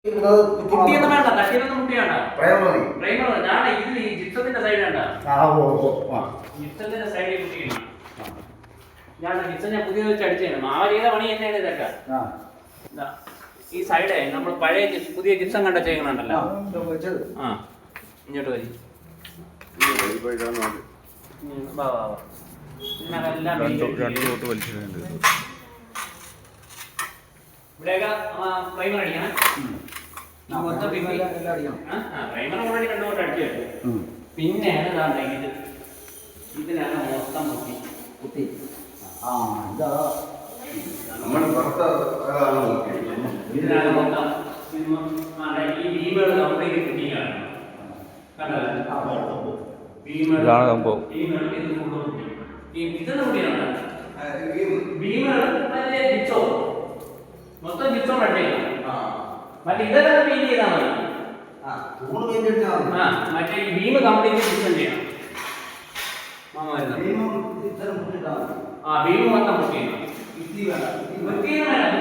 കുട്ടിയൊന്നും വേണ്ട, തട്ടിയൊന്നും കുട്ടി വേണ്ട. പ്രൈമർ ഞാൻ ഇതിൽ ഈ ജിപ്സത്തിന്റെ സൈഡ് വേണ്ട. ജിപ്സത്തിന്റെ സൈഡിൽ കുട്ടിയാണ്. ഞാൻ ജിപ്സം ഞാൻ പുതിയ വെച്ച് അടിച്ചാണ്. മാവ ചെയ്ത പണി തന്നെയാണ് ഇതൊക്കെ. ഈ സൈഡേ നമ്മൾ പഴയ പുതിയ ജിപ്സം കണ്ട ചെയ്യണുണ്ടല്ലോ. ആ ഇങ്ങോട്ട് വരി. ഇവിടെയൊക്കെ പ്രൈമർ അടിക്കണം. പ്രൈമർ ഓൾറെഡി രണ്ടുകൊണ്ട് അടിച്ചു. പിന്നെ ഇതിനാണ് മൊത്തം കുത്തി. ഇതിനാണ് മൊത്തം ഈ ബീമുകൾ കംപ്ലീറ്റ് കുട്ടിയാണ്. ഇതെന്ന് കുട്ടിയാണ് ബീമുകൾ ജിപ്സോ മൊത്തം ജിപ്സോ അടിക്കണം. മറ്റേ ഇതൊക്കെ പെയിന്റ് ചെയ്താൽ മതി. മറ്റേ ഈ ബീമ് കംപ്ലീറ്റ് ജിപ്സം ചെയ്യണം. ബീമ് മൊത്തം കുട്ടിയാണ്. വൃത്തിയും വേണം.